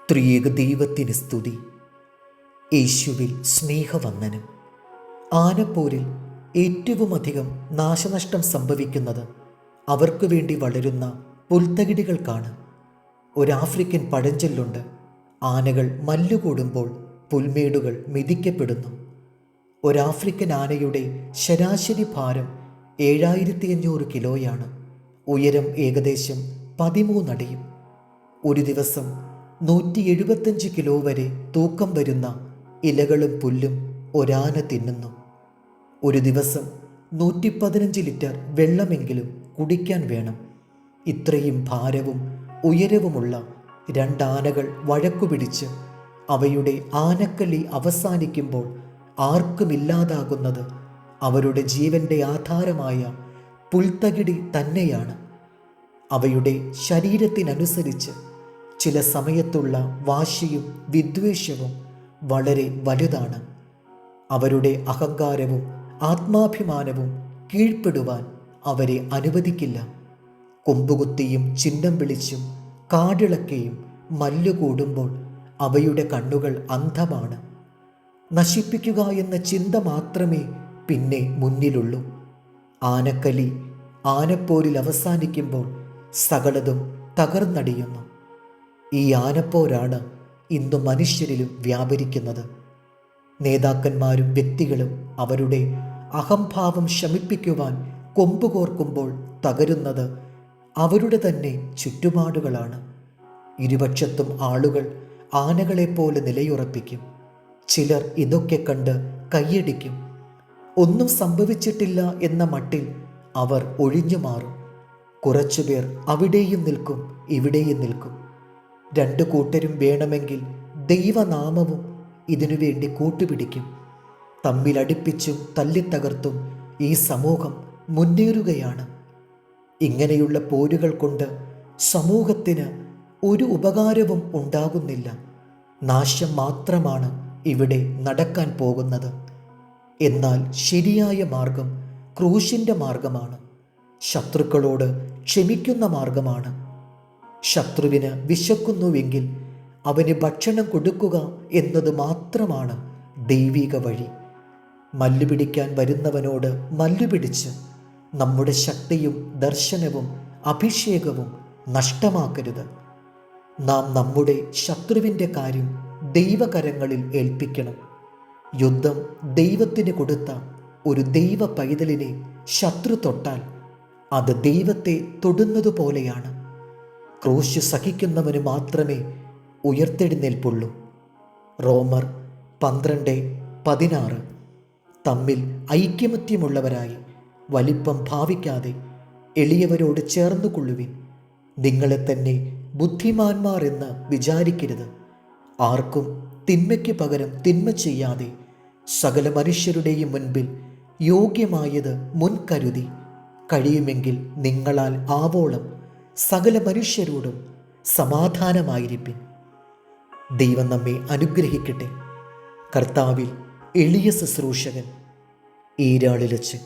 ത്രിയേക ദൈവത്തിന് സ്തുതി. യേശുവിൽ സ്നേഹവന്ദനം. ആനപ്പോരിൽ ഏറ്റവുമധികം നാശനഷ്ടം സംഭവിക്കുന്നത് അവർക്ക് വേണ്ടി വളരുന്ന പുൽത്തകിടികൾക്കാണ്. ഒരാഫ്രിക്കൻ പഴഞ്ചൊല്ലുണ്ട്: ആനകൾ മല്ലുകൂടുമ്പോൾ പുൽമേടുകൾ മിതിക്കപ്പെടുന്നു. ഒരാഫ്രിക്കൻ ആനയുടെ ശരാശരി ഭാരം 7500 കിലോയാണ്. ഉയരം ഏകദേശം 13 അടിയും. ഒരു ദിവസം 175 കിലോ വരെ തൂക്കം വരുന്ന ഇലകളും പുല്ലും ഒരാന തിന്നുന്നു. ഒരു ദിവസം 115 ലിറ്റർ വെള്ളമെങ്കിലും കുടിക്കാൻ വേണം. ഇത്രയും ഭാരവും ഉയരവുമുള്ള രണ്ടാനകൾ വഴക്കുപിടിച്ച് അവയുടെ ആനക്കളി അവസാനിക്കുമ്പോൾ ആർക്കുമില്ലാതാകുന്നത് അവരുടെ ജീവന്റെ ആധാരമായ പുൽത്തകിടി തന്നെയാണ്. അവയുടെ ശരീരത്തിനനുസരിച്ച് ചില സമയത്തുള്ള വാശിയും വിദ്വേഷവും വളരെ വലുതാണ്. അവരുടെ അഹങ്കാരവും ആത്മാഭിമാനവും കീഴ്പ്പെടുവാൻ അവരെ അനുവദിക്കില്ല. കൊമ്പുകുത്തിയും ചിഹ്നം വിളിച്ചും കാടിളക്കിയും മല്ലുകൂടുമ്പോൾ അവയുടെ കണ്ണുകൾ അന്ധമാണ്. നശിപ്പിക്കുക എന്ന ചിന്ത മാത്രമേ പിന്നെ മുന്നിലുള്ളൂ. ആനക്കലി ആനപ്പോരിൽ അവസാനിക്കുമ്പോൾ സകലതും തകർന്നടിയുന്നു. ഈ ആനപ്പോരാണ് ഇന്ന് മനുഷ്യരിലും വ്യാപരിക്കുന്നത്. നേതാക്കന്മാരും വ്യക്തികളും അവരുടെ അഹംഭാവം ശമിപ്പിക്കുവാൻ കൊമ്പുകോർക്കുമ്പോൾ തകരുന്നത് അവരുടെ തന്നെ ചുറ്റുപാടുകളാണ്. ഇരുപക്ഷത്തും ആളുകൾ ആനകളെപ്പോലെ നിലയുറപ്പിക്കും. ചിലർ ഇതൊക്കെ കണ്ട് കയ്യടിക്കും. ഒന്നും സംഭവിച്ചിട്ടില്ല എന്ന മട്ടിൽ അവർ ഒഴിഞ്ഞു മാറും. കുറച്ചുപേർ അവിടെയും നിൽക്കും, ഇവിടെയും നിൽക്കും. രണ്ടു കൂട്ടരും വേണമെങ്കിൽ ദൈവനാമവും ഇതിനുവേണ്ടി കൂട്ടുപിടിക്കും. തമ്മിലടിപ്പിച്ചും തല്ലിത്തകർത്തും ഈ സമൂഹം മുന്നേറുകയാണ്. ഇങ്ങനെയുള്ള പോരുകൾ കൊണ്ട് സമൂഹത്തിന് ഒരു ഉപകാരവും ഉണ്ടാകുന്നില്ല. നാശം മാത്രമാണ് ഇവിടെ നടക്കാൻ പോകുന്നത്. എന്നാൽ ശരിയായ മാർഗം ക്രൂശിൻ്റെ മാർഗമാണ്. ശത്രുക്കളോട് ക്ഷമിക്കുന്ന മാർഗമാണ്. ശത്രുവിന് വിശക്കുന്നുവെങ്കിൽ അവന് ഭക്ഷണം കൊടുക്കുക എന്നത് മാത്രമാണ് ദൈവിക വഴി. മല്ലുപിടിക്കാൻ വരുന്നവനോട് മല്ലുപിടിച്ച് നമ്മുടെ ശക്തിയും ദർശനവും അഭിഷേകവും നഷ്ടമാക്കരുത്. നാം നമ്മുടെ ശത്രുവിൻ്റെ കാര്യം ദൈവകരങ്ങളിൽ ഏൽപ്പിക്കണം. യുദ്ധം ദൈവത്തിന് കൊടുത്ത ഒരു ദൈവ പൈതലിനെ ശത്രു തൊട്ടാൽ അത് ദൈവത്തെ തൊടുന്നത് പോലെയാണ്. ക്രൂശ് സഹിക്കുന്നവന് മാത്രമേ ഉയർത്തെഴുന്നേൽപ്പുള്ളൂ. റോമർ 12:16. തമ്മിൽ ഐക്യമത്യമുള്ളവരായി വലിപ്പം ഭാവിക്കാതെ എളിയവരോട് ചേർന്നുകൊള്ളുവിൻ. നിങ്ങളെ തന്നെ ബുദ്ധിമാന്മാർ എന്ന് വിചാരിക്കരുത്. ആർക്കും തിന്മയ്ക്ക് പകരം തിന്മ ചെയ്യാതെ സകല മനുഷ്യരുടെയും മുൻപിൽ യോഗ്യമായത് മുൻകരുതി കഴിയുമെങ്കിൽ നിങ്ങളാൽ ആവോളം സകല മനുഷ്യരോടും സമാധാനമായിരിപ്പിൻ. ദൈവം നമ്മെ അനുഗ്രഹിക്കട്ടെ. കർത്താവിൽ എളിയ ശുശ്രൂഷകൻ, ഈരാളിലച്ച്.